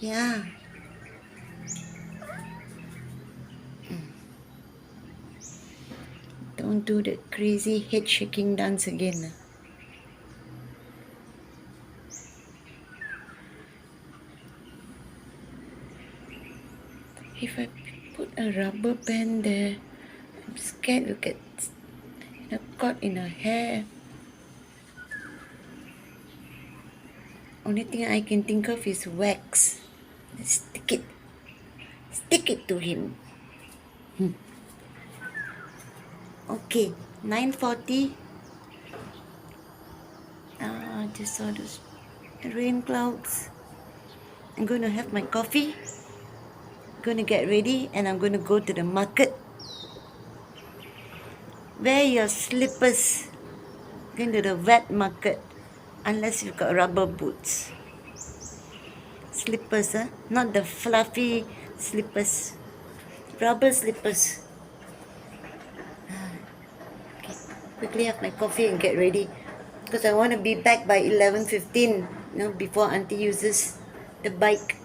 Yeah. Don't do the crazy head shaking dance again. If I put a rubber band there, I'm scared it'll get caught in her hair. Only thing I can think of is wax. Stick it to him. Okay, 9:40. Just saw those rain clouds. I'm going to have my coffee. Going to get ready and I'm going to go to the market. Wear your slippers. Going to the wet market. Unless you've got rubber boots. Slippers, not the fluffy slippers. Rubber slippers. Okay. Quickly have my coffee and get ready. Because I want to be back by 11:15. Before Auntie uses the bike.